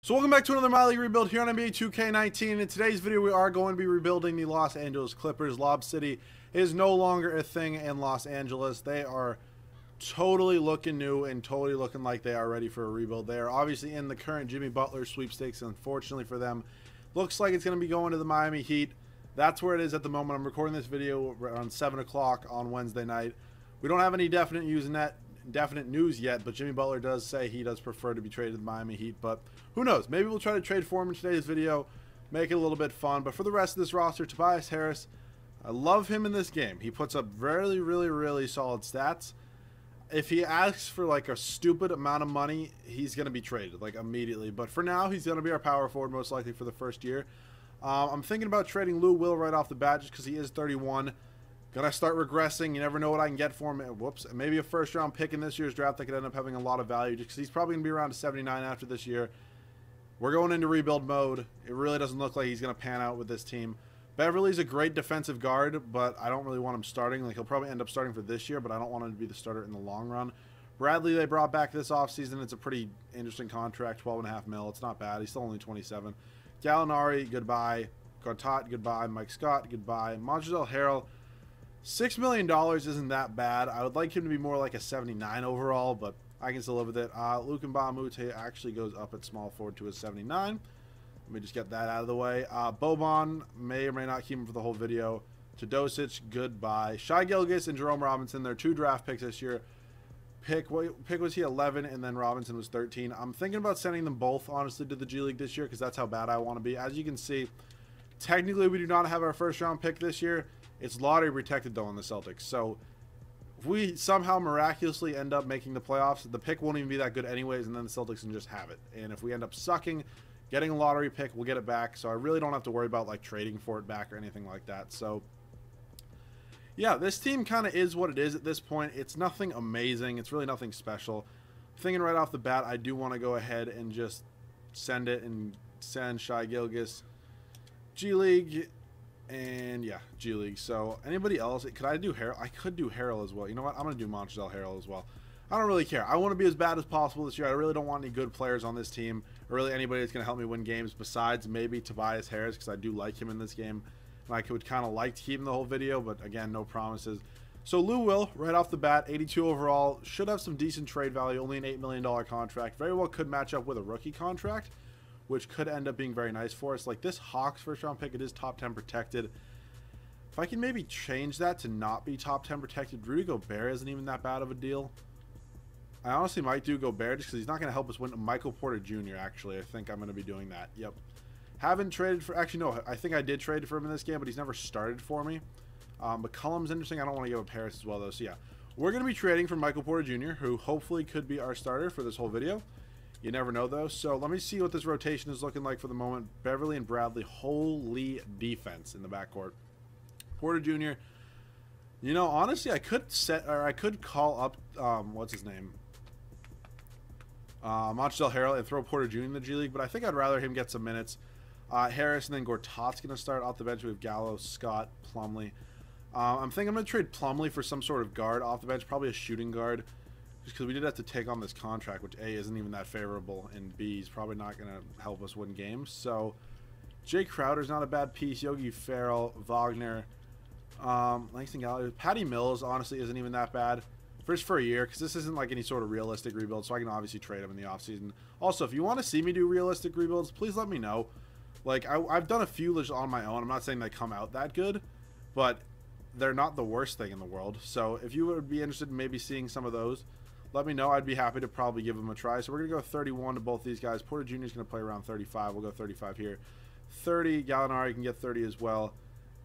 So welcome back to another My League rebuild here on NBA 2K19. In today's video, we are going to be rebuilding the Los Angeles Clippers. Lob City is no longer a thing in Los Angeles. They are totally looking new and totally looking like they are ready for a rebuild. They are obviously in the current Jimmy Butler sweepstakes. Unfortunately for them, looks like it's going to be going to the Miami Heat. That's where it is at the moment. I'm recording this video around 7 o'clock on Wednesday night. We don't have any definite news yet, but Jimmy Butler does say he does prefer to be traded to the Miami Heat, but who knows? Maybe we'll try to trade for him in today's video, make it a little bit fun. But for the rest of this roster, Tobias Harris, I love him in this game. He puts up really solid stats. If he asks for like a stupid amount of money, he's going to be traded like immediately. But for now, he's going to be our power forward most likely for the first year. I'm thinking about trading Lou Will right off the bat just because he is 31. Gonna start regressing. You never know what I can get for him. Whoops. Maybe a first-round pick in this year's draft that could end up having a lot of value just because he's probably going to be around 79 after this year. We're going into rebuild mode. It really doesn't look like he's going to pan out with this team. Beverly's a great defensive guard, but I don't really want him starting. Like, he'll probably end up starting for this year, but I don't want him to be the starter in the long run. Bradley, they brought back this offseason. It's a pretty interesting contract, $12.5 million. It's not bad. He's still only 27. Gallinari, goodbye. Gortat, goodbye. Mike Scott, goodbye. Montrezl Harrell, $6 million isn't that bad. I would like him to be more like a 79 overall, but I can still live with it. Luke Mbamute actually goes up at small forward to a 79. Let me just get that out of the way. Boban, may or may not keep him for the whole video. Teodosic, goodbye. Shai Gilgeous and Jerome Robinson, they're 2 draft picks this year. Pick was he 11, and then Robinson was 13. I'm thinking about sending them both, honestly, to the G League this year because that's how bad I want to be. As you can see, technically we do not have our first-round pick this year. It's lottery protected, though, in the Celtics. So if we somehow miraculously end up making the playoffs, the pick won't even be that good anyways, and then the Celtics can just have it. And if we end up sucking, getting a lottery pick, we'll get it back. So I really don't have to worry about, like, trading for it back or anything like that. So, yeah, this team kind of is what it is at this point. It's nothing amazing. It's really nothing special. Thinking right off the bat, I do want to go ahead and just send it and send Shai Gilgeous G League. And yeah, G League. So anybody else? Could I do Harrell? I could do Harrell as well. You know what? I'm going to do Montrezl Harrell as well. I don't really care. I want to be as bad as possible this year. I really don't want any good players on this team, or really anybody that's going to help me win games besides maybe Tobias Harris, because I do like him in this game. And I would kind of like to keep him the whole video, but again, no promises. So Lou Will, right off the bat, 82 overall, should have some decent trade value, only an $8 million contract. Very well could match up with a rookie contract, which could end up being very nice for us. Like this Hawks first-round pick, it is top 10 protected. If I can maybe change that to not be top 10 protected, Rudy Gobert isn't even that bad of a deal. I honestly might do Gobert just because he's not going to help us win. Michael Porter Jr., actually. I think I'm going to be doing that. Yep. Haven't traded for... Actually, no. I think I did trade for him in this game, but he's never started for me. McCollum's interesting. I don't want to give up Harris as well, though. So, yeah. We're going to be trading for Michael Porter Jr., who hopefully could be our starter for this whole video. You never know, though. So let me see what this rotation is looking like for the moment. Beverly and Bradley, holy defense in the backcourt. Porter Jr., you know, honestly, I could call up, what's his name? Montrezl Harrell and throw Porter Jr. in the G League, but I think I'd rather him get some minutes. Harris and then Gortat's going to start off the bench. We have Gallo, Scott, Plumlee. I'm thinking I'm going to trade Plumlee for some sort of guard off the bench, probably a shooting guard. Just because we did have to take on this contract, which A, isn't even that favorable, and B, is probably not going to help us win games. So, Jay Crowder's not a bad piece. Yogi Ferrell, Wagner, Langston Gallagher. Patty Mills, honestly, isn't even that bad. First for a year, because this isn't like any sort of realistic rebuild, so I can obviously trade him in the offseason. Also, if you want to see me do realistic rebuilds, please let me know. Like, I've done a few on my own. I'm not saying they come out that good, but they're not the worst thing in the world. So, if you would be interested in maybe seeing some of those, let me know. I'd be happy to probably give them a try. So we're going to go 31 to both these guys. Porter Jr. is going to play around 35. We'll go 35 here. 30. Gallinari can get 30 as well.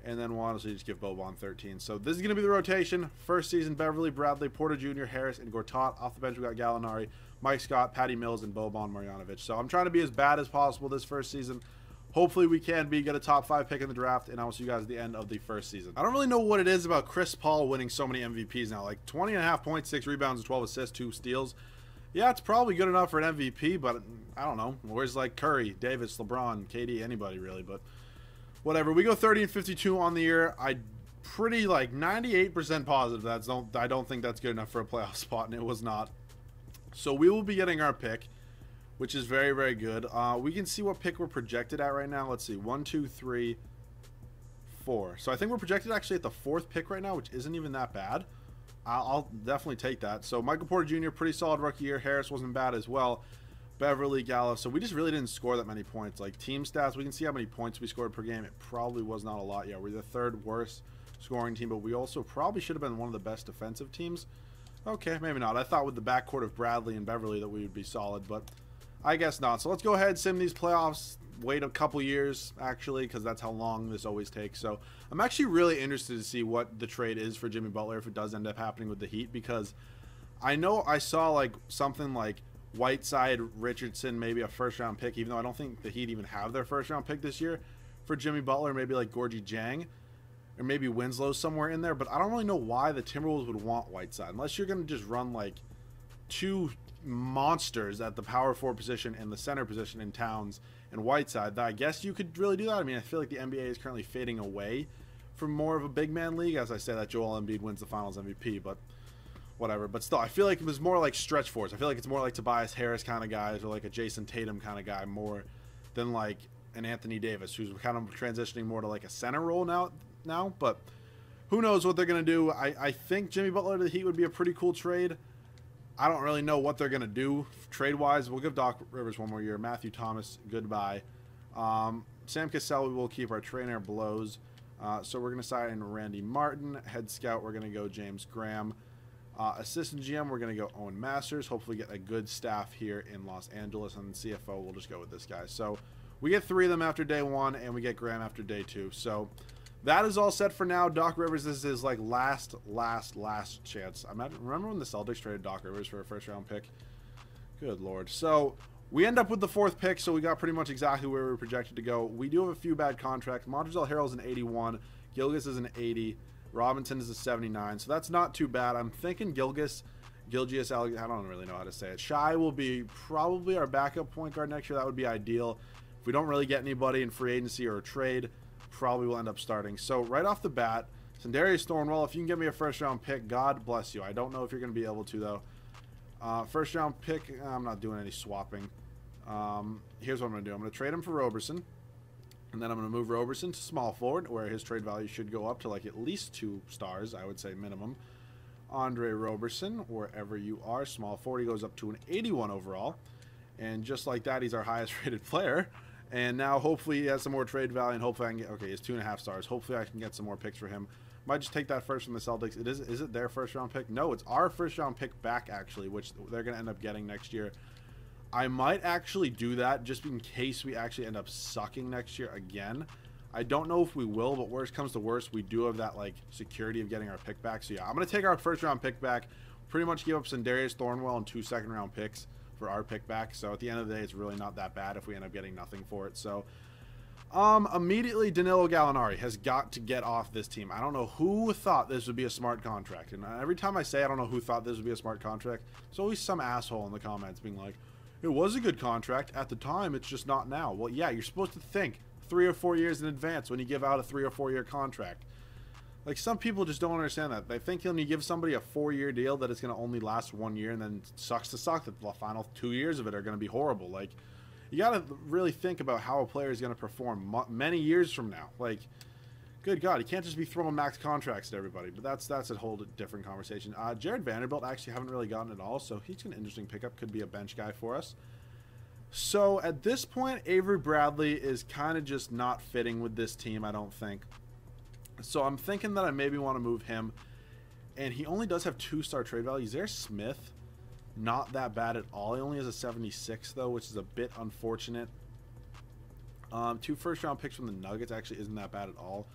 And then we'll honestly just give Boban 13. So this is going to be the rotation. First season, Beverly, Bradley, Porter Jr., Harris, and Gortat. Off the bench, we got Gallinari, Mike Scott, Patty Mills, and Boban Marjanovic. So I'm trying to be as bad as possible this first season. Hopefully we can get a top 5 pick in the draft, and I will see you guys at the end of the first season. I don't really know what it is about Chris Paul winning so many MVPs now. Like 20.5 points, 6 rebounds, and 12 assists, 2 steals. Yeah, it's probably good enough for an MVP, but I don't know. Where's like Curry, Davis, LeBron, KD, anybody really, but whatever. We go 30 and 52 on the year. I pretty like 98% positive I don't think that's good enough for a playoff spot, and it was not. So we will be getting our pick. which is very, very good. We can see what pick we're projected at right now. Let's see. 1, 2, 3, 4. So I think we're projected actually at the 4th pick right now, which isn't even that bad. I'll definitely take that. So Michael Porter Jr., pretty solid rookie year. Harris wasn't bad as well. Beverly, Gallo. So we just really didn't score that many points. Like team stats, we can see how many points we scored per game. It probably was not a lot. Yeah, we're the 3rd worst scoring team, but we also probably should have been one of the best defensive teams. Okay, maybe not. I thought with the backcourt of Bradley and Beverly that we would be solid, but I guess not. So let's go ahead, sim these playoffs. Wait a couple years, actually, because that's how long this always takes. So I'm actually really interested to see what the trade is for Jimmy Butler if it does end up happening with the Heat, because I know I saw like something like Whiteside, Richardson, maybe a 1st-round pick, even though I don't think the Heat even have their 1st-round pick this year for Jimmy Butler, maybe like Gorgie Jang, or maybe Winslow somewhere in there. But I don't really know why the Timberwolves would want Whiteside, unless you're going to just run like 2 monsters at the power forward position and the center position in Towns and Whiteside. I guess you could really do that. I mean, I feel like the NBA is currently fading away from more of a big man league. As I say that Joel Embiid wins the Finals MVP, but whatever. But still, I feel like it was more like stretch fours. I feel like it's more like Tobias Harris kind of guys, or like a Jason Tatum kind of guy, more than like an Anthony Davis, who's kind of transitioning more to like a center role now. But who knows what they're going to do. I think Jimmy Butler to the Heat would be a pretty cool trade. I don't really know what they're going to do trade-wise. We'll give Doc Rivers 1 more year. Matthew Thomas, goodbye. Sam Cassell, we will keep. Our trainer blows. So we're going to sign Randy Martin. Head scout, we're going to go James Graham. Assistant GM, we're going to go Owen Masters. Hopefully get a good staff here in Los Angeles. And CFO, we'll just go with this guy. So we get 3 of them after day 1, and we get Graham after day 2. So that is all set for now. Doc Rivers, this is his like last chance. Remember when the Celtics traded Doc Rivers for a 1st-round pick? Good Lord. So we end up with the 4th pick, so we got pretty much exactly where we were projected to go. We do have a few bad contracts. Montrezl Harrell is an 81. Gilgeous is an 80. Robinson is a 79. So that's not too bad. I'm thinking Gilgeous, I don't really know how to say it. Shai will be probably our backup point guard next year. That would be ideal. If we don't really get anybody in free agency or a trade, probably will end up starting. So right off the bat, Sindarius Thornwell, if you can get me a 1st-round pick, God bless you. I don't know if you're going to be able to, though. 1st-round pick, I'm not doing any swapping. Here's what I'm going to do. I'm going to trade him for Roberson, and then I'm going to move Roberson to small forward, where his trade value should go up to like at least 2 stars, I would say minimum. André Roberson, wherever you are, small forward, he goes up to an 81 overall. And just like that, he's our highest rated player. And now hopefully he has some more trade value, and hopefully I can get, okay, he's 2.5 stars. Hopefully I can get some more picks for him. Might just take that first from the Celtics. Is it their 1st-round pick? No, it's our 1st-round pick back, actually, which they're going to end up getting next year. I might actually do that just in case we actually end up sucking next year again. I don't know if we will, but worst comes to worst, we do have that like security of getting our pick back. So yeah, I'm going to take our 1st-round pick back, pretty much give up Sindarius Thornwell and 2 2nd-round picks for our pick back. So at the end of the day, it's really not that bad if we end up getting nothing for it. So immediately Danilo Gallinari has got to get off this team. I don't know who thought this would be a smart contract. And every time I say I don't know who thought this would be a smart contract, there's always some asshole in the comments being like, it was a good contract at the time, it's just not now. Well, yeah, you're supposed to think 3 or 4 years in advance when you give out a 3 or 4 year contract. Like, some people just don't understand that. They think when you give somebody a 4-year deal that it's going to only last 1 year, and then sucks to suck that the final 2 years of it are going to be horrible. Like, you got to really think about how a player is going to perform many years from now. Like, good God, you can't just be throwing max contracts at everybody. But that's a whole different conversation. Jared Vanderbilt, actually haven't really gotten it all, so he's an interesting pickup. Could be a bench guy for us. So at this point, Avery Bradley is kind of just not fitting with this team, I don't think. So I'm thinking that I maybe want to move him. And he only does have 2-star trade value. Zaire Smith, not that bad at all. He only has a 76, though, which is a bit unfortunate. 2 first-round picks from the Nuggets actually isn't that bad at all.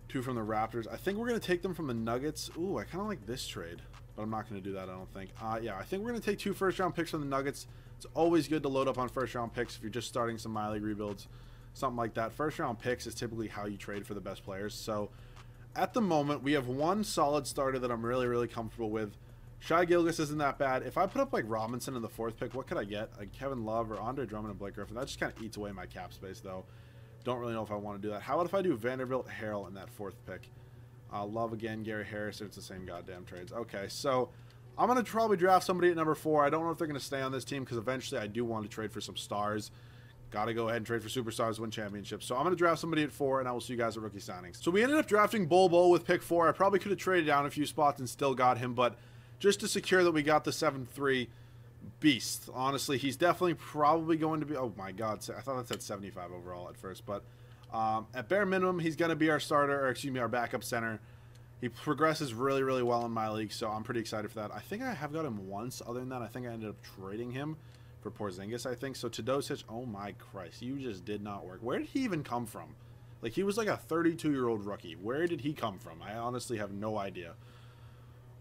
2 from the Raptors. I think we're going to take them from the Nuggets. Ooh, I kind of like this trade, but I'm not going to do that, I don't think. Yeah, I think we're going to take 2 first-round picks from the Nuggets. It's always good to load up on first-round picks if you're just starting some minor league rebuilds, something like that. First-round picks is typically how you trade for the best players. So at the moment, we have 1 solid starter that I'm really, really comfortable with. Shai Gilgeous isn't that bad. If I put up like Robinson in the 4th pick, what could I get? Like Kevin Love or Andre Drummond and Blake Griffin. That just kind of eats away my cap space, though. Don't really know if I want to do that. How about if I do Vanderbilt, Harrell in that 4th pick? Love again, Gary Harris. It's the same goddamn trades. Okay, so I'm going to probably draft somebody at number 4. I don't know if they're going to stay on this team because eventually I do want to trade for some stars. Got to go ahead and trade for superstars, win championships. So I'm going to draft somebody at 4, and I will see you guys at rookie signings. So we ended up drafting Bol with pick 4. I probably could have traded down a few spots and still got him, but just to secure that we got the 7-3 beast. Honestly, he's definitely probably going to be... Oh, my God. I thought that said 75 overall at first, but at bare minimum, he's going to be our starter, or excuse me, our backup center. He progresses really, really well in my league, so I'm pretty excited for that. I think I have got him once. Other than that, I think I ended up trading him for Porziņģis, I think. So Teodosic, oh my Christ, you just did not work. Where did he even come from? Like, he was like a 32-year-old rookie. Where did he come from? I honestly have no idea.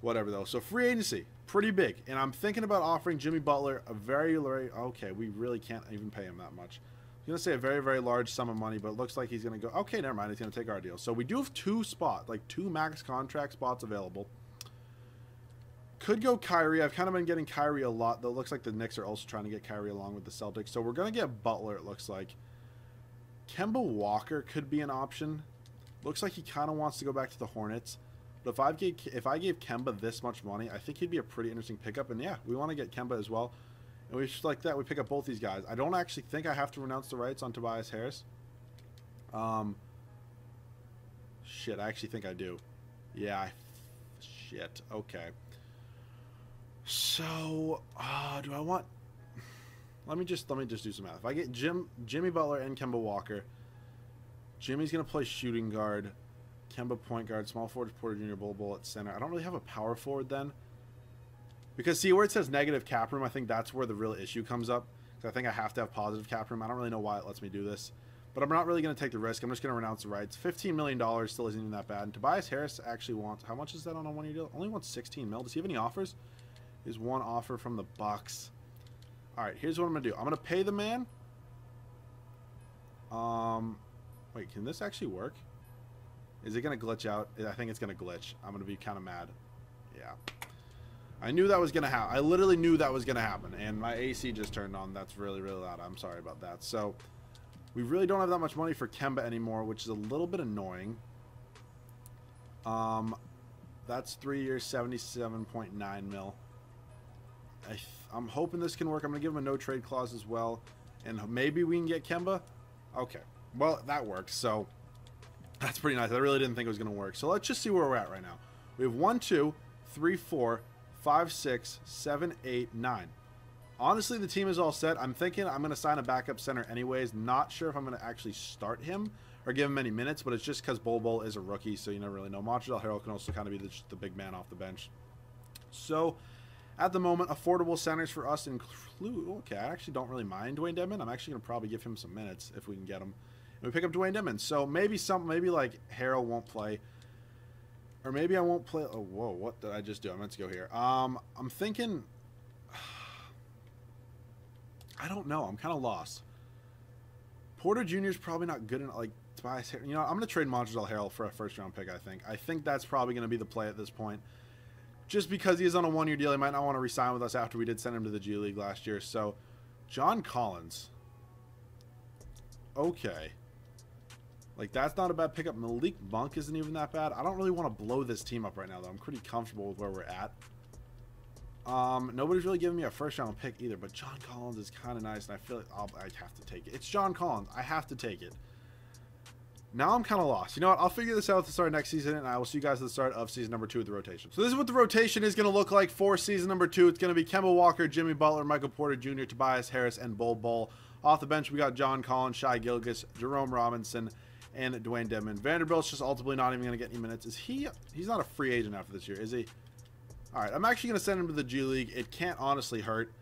Whatever, though. So free agency, pretty big. And I'm thinking about offering Jimmy Butler a very, okay, we really can't even pay him that much. I was going to say a very, very large sum of money, but it looks like he's going to go, okay, never mind, he's going to take our deal. So we do have 2 max contract spots available. Could go Kyrie. I've kind of been getting Kyrie a lot, though it looks like the Knicks are also trying to get Kyrie along with the Celtics. So we're going to get Butler, it looks like. Kemba Walker could be an option. Looks like he kind of wants to go back to the Hornets. But if I gave Kemba this much money, I think he'd be a pretty interesting pickup. And yeah, we want to get Kemba as well. And we just like that, we pick up both these guys. I don't actually think I have to renounce the rights on Tobias Harris. Shit, I actually think I do. Yeah, shit, okay. So, do I want... Let me just do some math. If I get Jimmy Butler and Kemba Walker, Jimmy's going to play shooting guard, Kemba point guard, small forward Porter Jr., Bol at center. I don't really have a power forward then. Because, see, where it says negative cap room, I think that's where the real issue comes up. Because I think I have to have positive cap room. I don't really know why it lets me do this. But I'm not really going to take the risk. I'm just going to renounce the rights. $15 million still isn't even that bad. And Tobias Harris actually wants... How much is that on a one-year deal? Only wants 16 mil. Does he have any offers? Here's one offer from the Bucks. All right, here's what I'm going to do. I'm going to pay the man. Wait, can this actually work? Is it going to glitch out? I think it's going to glitch. I'm going to be kind of mad. Yeah. I knew that was going to happen. I literally knew that was going to happen. And my AC just turned on. That's really, really loud. I'm sorry about that. So, we really don't have that much money for Kemba anymore, which is a little bit annoying. That's 3 years, 77.9 mil. I'm hoping this can work. I'm going to give him a no-trade clause as well. And maybe we can get Kemba. Okay. Well, that works. So, that's pretty nice. I really didn't think it was going to work. So, let's just see where we're at right now. We have 1, 2, 3, 4, 5, 6, 7, 8, 9. Honestly, the team is all set. I'm thinking I'm going to sign a backup center anyways. Not sure if I'm going to actually start him or give him any minutes, but it's just because Bol is a rookie, so you never really know. Montrezl Harrell can also kind of be the big man off the bench. So, at the moment, affordable centers for us include... Okay, I actually don't really mind Dewayne Dedmon. I'm actually going to probably give him some minutes if we can get him. And we pick up Dewayne Dedmon. So, maybe like Harrell won't play. Or maybe I won't play... Oh, whoa, what did I just do? I meant to go here. I'm thinking... I don't know. I'm kind of lost. Porter Jr. is probably not good enough. Like, Tobias Harris. You know, I'm going to trade Montrezl Harrell for a first-round pick, I think. I think that's probably going to be the play at this point. Just because he is on a one-year deal, he might not want to re-sign with us after we did send him to the G League last year. So, John Collins. Okay. Like, that's not a bad pickup. Malik Monk isn't even that bad. I don't really want to blow this team up right now, though. I'm pretty comfortable with where we're at. Nobody's really giving me a first-round pick either, but John Collins is kind of nice, and I feel like I have to take it. It's John Collins. I have to take it. Now I'm kind of lost. You know what? I'll figure this out at the start of next season, and I will see you guys at the start of season number 2 of the rotation. So this is what the rotation is going to look like for season number 2. It's going to be Kemba Walker, Jimmy Butler, Michael Porter Jr., Tobias Harris, and Bol. Off the bench, we got John Collins, Shai Gilgeous, Jerome Robinson, and Dewayne Dedmon. Vanderbilt's just ultimately not even going to get any minutes. He's not a free agent after this year, is he? All right, I'm actually going to send him to the G League. It can't honestly hurt.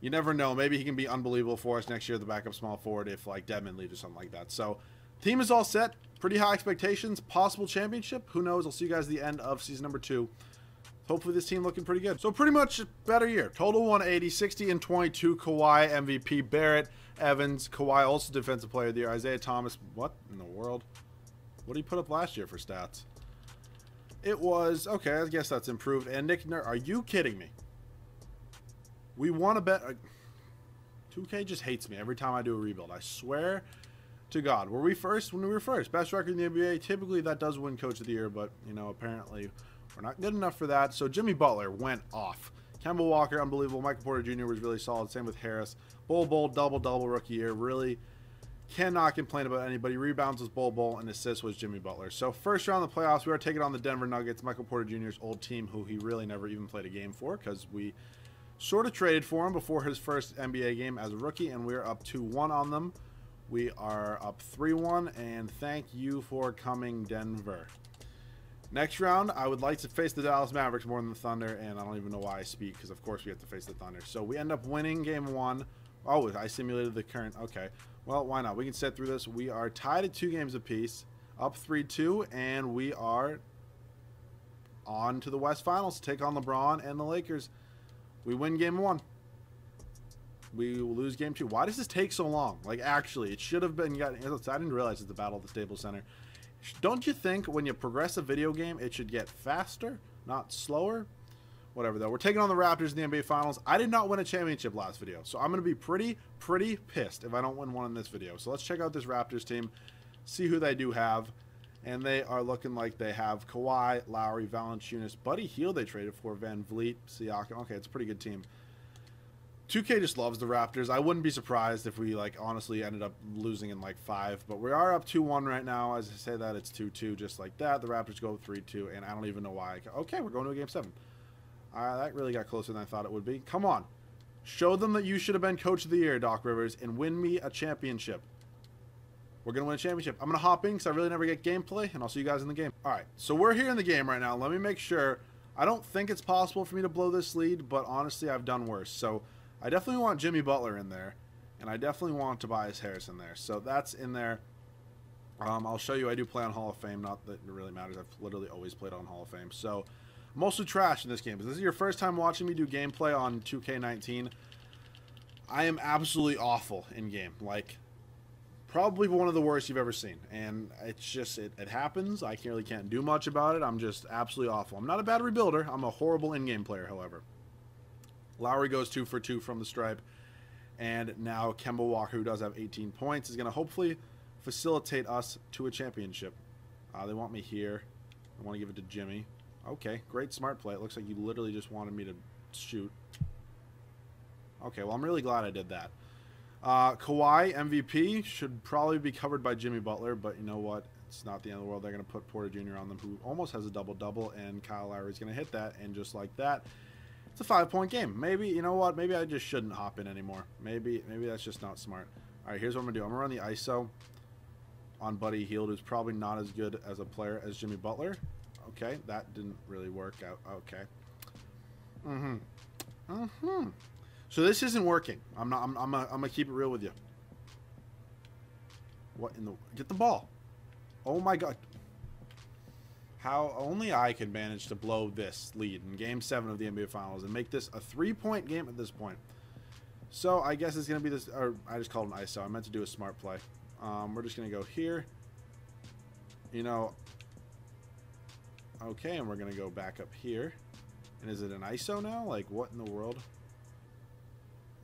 You never know. Maybe he can be unbelievable for us next year, the backup small forward, if like Dedmon leaves or something like that. So, team is all set. Pretty high expectations. Possible championship. Who knows? I'll see you guys at the end of season number 2. Hopefully this team looking pretty good. So pretty much a better year. Total 180, 60 and 22. Kawhi MVP. Barrett, Evans, Kawhi also defensive player of the year. Isaiah Thomas. What in the world? What did he put up last year for stats? It was, okay, I guess that's improved. And Nick Nurse, are you kidding me? We want to bet. 2K just hates me every time I do a rebuild. I swear to God. Were we first? When we were first. Best record in the NBA. Typically that does win Coach of the Year, but, you know, apparently We're not good enough for that. So Jimmy Butler went off. Kemba Walker, unbelievable. Michael Porter Jr. was really solid. Same with Harris. Bol, double rookie year. Really cannot complain about anybody. Rebounds was Bol, and assists was Jimmy Butler. So first round of the playoffs, we are taking on the Denver Nuggets. Michael Porter Jr.'s old team, who he really never even played a game for, because we sort of traded for him before his first NBA game as a rookie, and we're up 2-1 on them. We are up 3-1, and thank you for coming, Denver. Next round, I would like to face the Dallas Mavericks more than the Thunder, and I don't even know why I speak, because of course we have to face the Thunder. So we end up winning game 1. Oh, I simulated the current. Okay. Well, why not? We can sit through this. We are tied at 2 games apiece, up 3-2, and we are on to the West Finals to take on LeBron and the Lakers. We win game 1. We lose game 2. Why does this take so long? Like, actually, it should have been gotten. I didn't realize it's the battle at the Staples Center. Don't you think when you progress a video game, it should get faster, not slower? Whatever, though. We're taking on the Raptors in the NBA Finals. I did not win a championship last video, so I'm going to be pretty pissed if I don't win one in this video. So let's check out this Raptors team, see who they do have. And they are looking like they have Kawhi, Lowry, Valanciunas, Buddy Hield they traded for, Van Vliet, Siakam. Okay, it's a pretty good team. 2K just loves the Raptors. I wouldn't be surprised if we, like, honestly ended up losing in, like, 5. But we are up 2-1 right now. As I say that, it's 2-2 just like that. The Raptors go 3-2, and I don't even know why. Okay, we're going to a Game 7. That really got closer than I thought it would be. Come on. Show them that you should have been Coach of the Year, Doc Rivers, and win me a championship. We're going to win a championship. I'm going to hop in because I really never get gameplay, and I'll see you guys in the game. All right, so we're here in the game right now. Let me make sure. I don't think it's possible for me to blow this lead, but honestly, I've done worse. So I definitely want Jimmy Butler in there, and I definitely want Tobias Harris in there. So that's in there. I'll show you I do play on Hall of Fame. Not that it really matters. I've literally always played on Hall of Fame. So I'm also trash in this game. If this is your first time watching me do gameplay on 2K19, I am absolutely awful in game. Like, probably one of the worst you've ever seen. And it's just, it happens. I really can't do much about it. I'm just absolutely awful. I'm not a bad rebuilder. I'm a horrible in-game player, however. Lowry goes 2 for 2 from the stripe. And now Kemba Walker, who does have 18 points, is going to hopefully facilitate us to a championship. They want me here. I want to give it to Jimmy. Okay, great smart play. It looks like you literally just wanted me to shoot. Okay, well, I'm really glad I did that. Kawhi, MVP, should probably be covered by Jimmy Butler, but you know what? It's not the end of the world. They're going to put Porter Jr. on them, who almost has a double-double, and Kyle Lowry's going to hit that, and just like that, it's a 5-point game. Maybe, you know what? Maybe I just shouldn't hop in anymore. Maybe that's just not smart. All right, here's what I'm going to do. I'm going to run the ISO on Buddy Hield, who's probably not as good as a player as Jimmy Butler. Okay, that didn't really work out. Okay. So this isn't working. I'm gonna keep it real with you. What in the? Get the ball. Oh my God. How only I could manage to blow this lead in Game 7 of the NBA Finals and make this a 3-point game at this point. So I guess it's gonna be this. Or I just called an ISO. I meant to do a smart play. We're just gonna go here. You know. Okay, and we're going to go back up here. And is it an ISO now? Like, what in the world?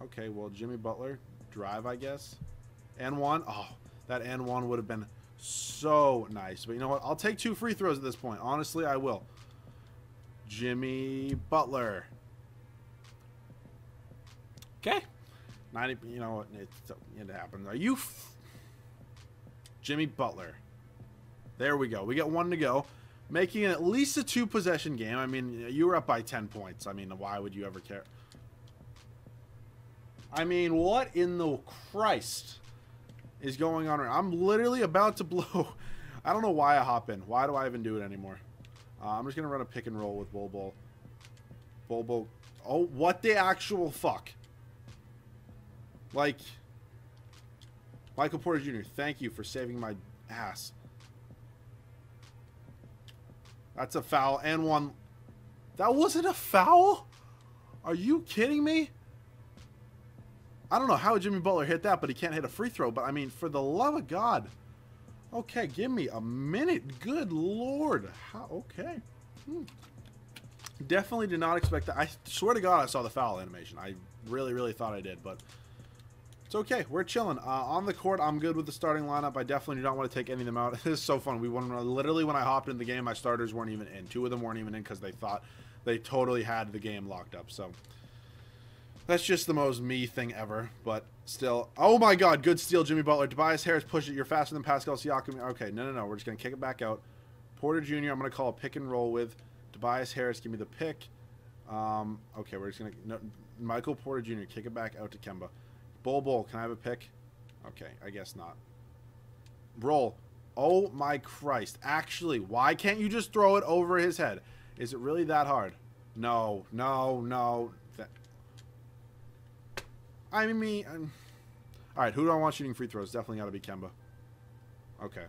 Okay, well, Jimmy Butler, drive, I guess. And one. Oh, that and one would have been so nice. But you know what? I'll take 2 free throws at this point. Honestly, I will. Jimmy Butler. Okay. 90, you know what? It happened. Are you... Jimmy Butler. There we go. We got 1 to go. Making it at least a 2-possession game. I mean, you were up by 10 points. I mean, why would you ever care? I mean, what in the Christ is going on? I'm literally about to blow. I don't know why I hop in. Why do I even do it anymore? I'm just going to run a pick and roll with Bol. Oh, what the actual fuck? Like, Michael Porter Jr., thank you for saving my ass. That's a foul and 1. That wasn't a foul? Are you kidding me? I don't know how Jimmy Butler hit that, but he can't hit a free throw. But, I mean, for the love of God. Okay, give me a minute. Good Lord. How? Okay. Definitely did not expect that. I swear to God I saw the foul animation. I really, really thought I did. But It's okay. We're chilling. On the court, I'm good with the starting lineup. I definitely do not want to take any of them out. This is so fun. We won. Literally, when I hopped in the game, my starters weren't even in. 2 of them weren't even in because they thought they totally had the game locked up. So that's just the most me thing ever. But still. Oh, my God. Good steal, Jimmy Butler. Tobias Harris, push it. You're faster than Pascal Siakam. Okay, no. We're just going to kick it back out. Porter Jr., I'm going to call a pick and roll with. Tobias Harris, give me the pick. Okay, we're just going to... No, Michael Porter Jr., kick it back out to Kemba. Bull, can I have a pick? Okay, I guess not. Roll. Oh my Christ. Actually, why can't you just throw it over his head? Is it really that hard? No. I mean... Alright, who do I want shooting free throws? Definitely got to be Kemba. Okay.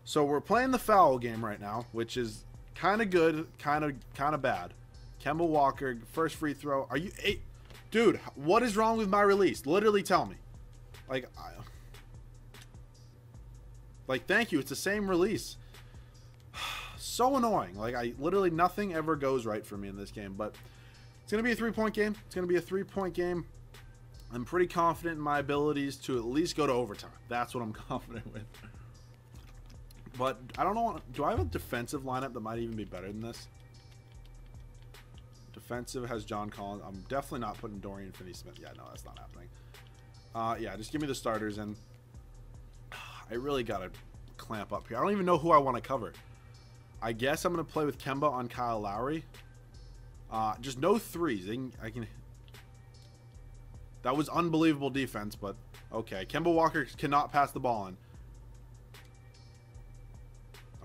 So we're playing the foul game right now, which is kind of good, kind of bad. Kemba Walker, first free throw. Are you... Dude, what is wrong with my release? Literally tell me. Like, thank you. It's the same release. So annoying. Like, literally nothing ever goes right for me in this game. But it's going to be a 3-point game. It's going to be a 3-point game. I'm pretty confident in my abilities to at least go to overtime. That's what I'm confident with. But I don't know. Do I have a defensive lineup that might even be better than this? Defensive has John Collins. I'm definitely not putting Dorian Finney-Smith. Yeah, no, that's not happening. Yeah, just give me the starters, and I really got to clamp up here. I don't even know who I want to cover. I guess I'm going to play with Kemba on Kyle Lowry. Just no threes. I can... That was unbelievable defense, but okay. Kemba Walker cannot pass the ball in.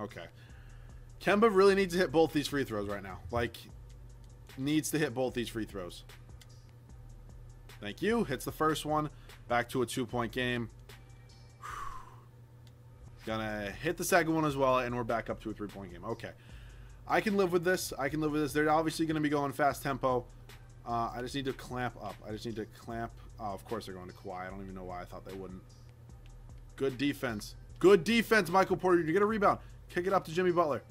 Okay. Kemba really needs to hit both these free throws right now. Like... Needs to hit both these free throws. Thank you. Hits the first one. Back to a 2-point game. Gonna hit the second one as well, and we're back up to a 3-point game. Okay. I can live with this. They're obviously going to be going fast tempo. I just need to clamp up. Oh, of course they're going to Kawhi. I don't even know why I thought they wouldn't. Good defense. Good defense, Michael Porter. You get a rebound. Kick it up to Jimmy Butler.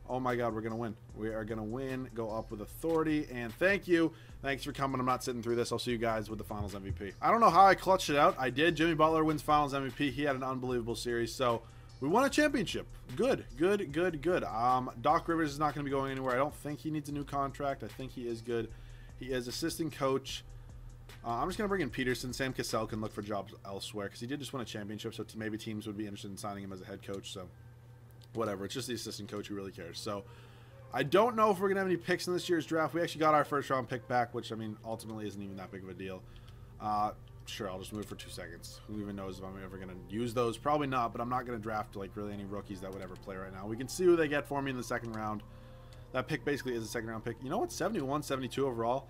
Oh my God, we're going to win. We are going to win. Go up with authority. And thank you. Thanks for coming. I'm not sitting through this. I'll see you guys with the Finals MVP. I don't know how I clutched it out. I did. Jimmy Butler wins Finals MVP. He had an unbelievable series. So we won a championship. Good. Doc Rivers is not going to be going anywhere. I don't think he needs a new contract. I think he is good. He is assistant coach. I'm just going to bring in Peterson. Sam Cassell can look for jobs elsewhere because he did just win a championship. So maybe teams would be interested in signing him as a head coach. So whatever. It's just the assistant coach who really cares. So I don't know if we're going to have any picks in this year's draft. We actually got our first round pick back, which, I mean, ultimately isn't even that big of a deal. Sure, I'll just move for 2 seconds. Who even knows if I'm ever going to use those? Probably not, but I'm not going to draft, like, really any rookies that would ever play right now. We can see who they get for me in the second round. That pick basically is a second round pick. You know what? 71, 72 overall.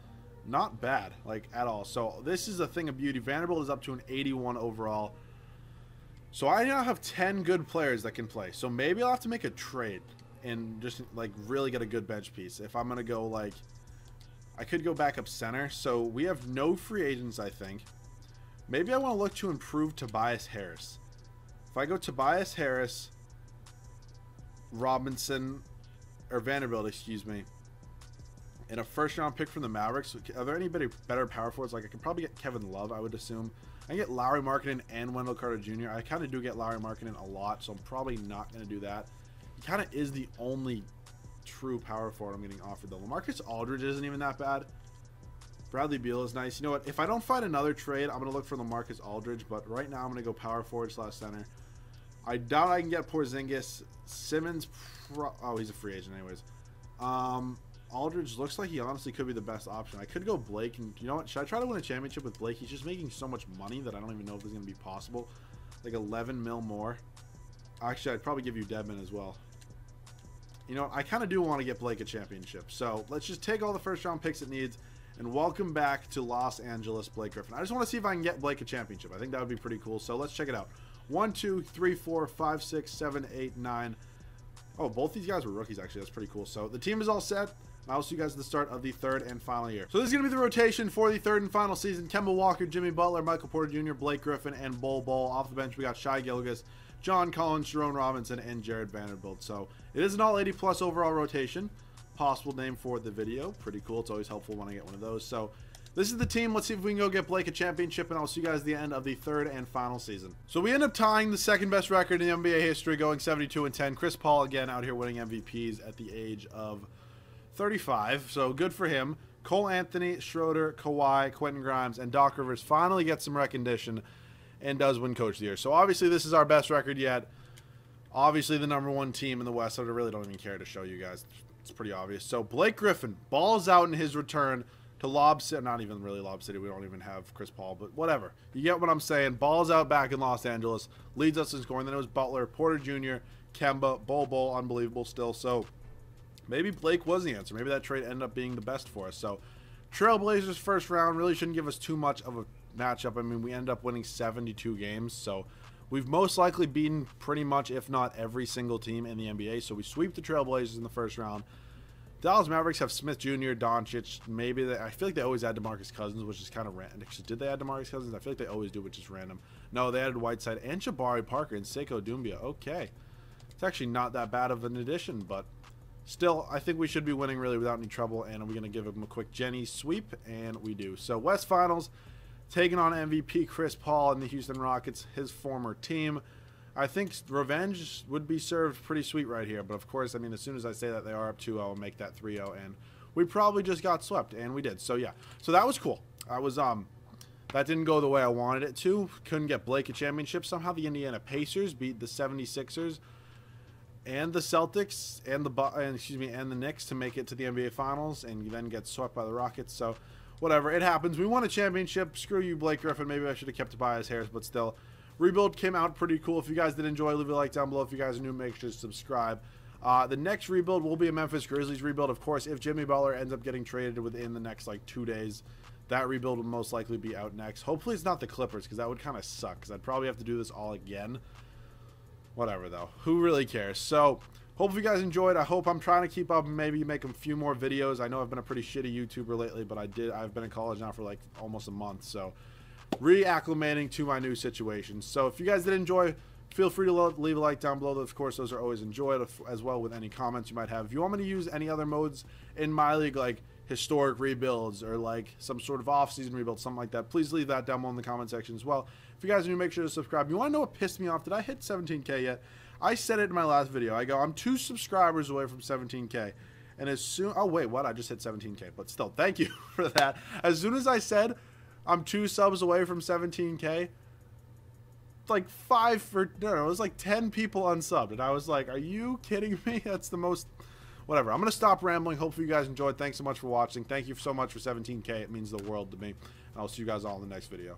Not bad, like, at all. So this is a thing of beauty. Vanderbilt is up to an 81 overall. So I now have 10 good players that can play. So maybe I'll have to make a trade and just, like, really get a good bench piece. If I'm going to go, like, I could go back up center. So we have no free agents, I think. Maybe I want to look to improve Tobias Harris. If I go Tobias Harris, Robinson, or Vanderbilt, excuse me, and a first-round pick from the Mavericks, are there any better power forwards? Like, I could probably get Kevin Love, I would assume. I can get Lowry Markkanen and Wendell Carter Jr. I kind of do get Lowry Markkanen a lot, so I'm probably not going to do that. He kind of is the only true power forward I'm getting offered, though. LaMarcus Aldridge isn't even that bad. Bradley Beal is nice. You know what? If I don't find another trade, I'm going to look for LaMarcus Aldridge, but right now I'm going to go power forward / center. I doubt I can get Porziņģis. Simmons, oh, he's a free agent anyways. Aldridge looks like he honestly could be the best option. I could go Blake, and you know what? Should I try to win a championship with Blake? He's just making so much money that I don't even know if it's going to be possible. Like 11 mil more. Actually, I'd probably give you Dedmon as well. You know, I kind of do want to get Blake a championship. So let's just take all the first-round picks it needs and welcome back to Los Angeles, Blake Griffin. I just want to see if I can get Blake a championship. I think that would be pretty cool. So let's check it out. 1, 2, 3, 4, 5, 6, 7, 8, 9. Oh, both these guys were rookies, actually. That's pretty cool. So the team is all set. I'll see you guys at the start of the third and final year. So this is going to be the rotation for the third and final season. Kemba Walker, Jimmy Butler, Michael Porter Jr., Blake Griffin, and Bol Bol. Off the bench, we got Shai Gilgeous, John Collins, Jerome Robinson, and Jared Vanderbilt. So it is an all 80+ overall rotation. Possible name for the video. Pretty cool. It's always helpful when I get one of those. So This is the team. Let's see if we can go get Blake a championship, and I'll see you guys at the end of the third and final season. So we end up tying the second best record in NBA history, going 72-10. Chris Paul again out here winning MVPs at the age of 35, so good for him. Cole Anthony, Schroeder, Kawhi, Quentin Grimes, and Doc Rivers finally get some recognition and does win Coach of the Year. So obviously this is our best record yet. Obviously the #1 team in the West, so I really don't even care to show you guys. It's pretty obvious. So Blake Griffin balls out in his return to Lob City. Not even really Lob City. We don't even have Chris Paul, but whatever. You get what I'm saying. Balls out back in Los Angeles. Leads us in scoring. Then it was Butler, Porter Jr., Kemba, Bol, unbelievable still. So maybe Blake was the answer. Maybe that trade ended up being the best for us. So Trailblazers first round really shouldn't give us too much of a matchup. I mean, we end up winning 72 games. So we've most likely beaten pretty much, if not every single team in the NBA. So we sweep the Trailblazers in the first round. Dallas Mavericks have Smith Jr., Doncic. Maybe I feel like they always add DeMarcus Cousins, which is kind of random. Actually, did they add DeMarcus Cousins? I feel like they always do, which is random. No, they added Whiteside and Jabari Parker and Sekou Doumbia. Okay. It's actually not that bad of an addition, but still, I think we should be winning really without any trouble, and we're going to give them a quick Jenny sweep, and we do. So West Finals, taking on MVP Chris Paul and the Houston Rockets, his former team. I think revenge would be served pretty sweet right here. But, of course, I mean, as soon as I say that they are up 2-0, I'll make that 3-0. And we probably just got swept, and we did. So, yeah. So, that was cool. That didn't go the way I wanted it to. Couldn't get Blake a championship. Somehow the Indiana Pacers beat the 76ers and the Celtics and the Knicks to make it to the NBA Finals, and then get swept by the Rockets. So, whatever. It happens. We won a championship. Screw you, Blake Griffin. Maybe I should have kept Tobias Harris, but still. Rebuild came out pretty cool. If you guys did enjoy, leave a like down below. If you guys are new, make sure to subscribe. The next rebuild will be a Memphis Grizzlies rebuild. Of course, if Jimmy Butler ends up getting traded within the next, 2 days, that rebuild will most likely be out next. Hopefully it's not the Clippers, because that would kind of suck, because I'd probably have to do this all again. Whatever, though. Who really cares? So, hopefully you guys enjoyed. I hope I'm trying to keep up and maybe make a few more videos. I know I've been a pretty shitty YouTuber lately, but I've been in college now for, almost a month, so reacclimating to my new situation. So if you guys did enjoy, feel free to leave a like down below. Of course, those are always enjoyed, as well with any comments you might have. If you want me to use any other modes in my league, like historic rebuilds or some sort of off-season rebuild, something like that, please leave that down below in the comment section as well. If you guys are new, make sure to subscribe. You want to know what pissed me off? Did I hit 17K yet? I said it in my last video. I go, I'm 2 subscribers away from 17K. And as soon, oh wait, what? I just hit 17K, but still, thank you for that. As soon as I said I'm 2 subs away from 17K, it was 10 people unsubbed, and I was like, are you kidding me? That's the most, whatever. I'm going to stop rambling. Hopefully you guys enjoyed. Thanks so much for watching. Thank you so much for 17K. It means the world to me, and I'll see you guys all in the next video.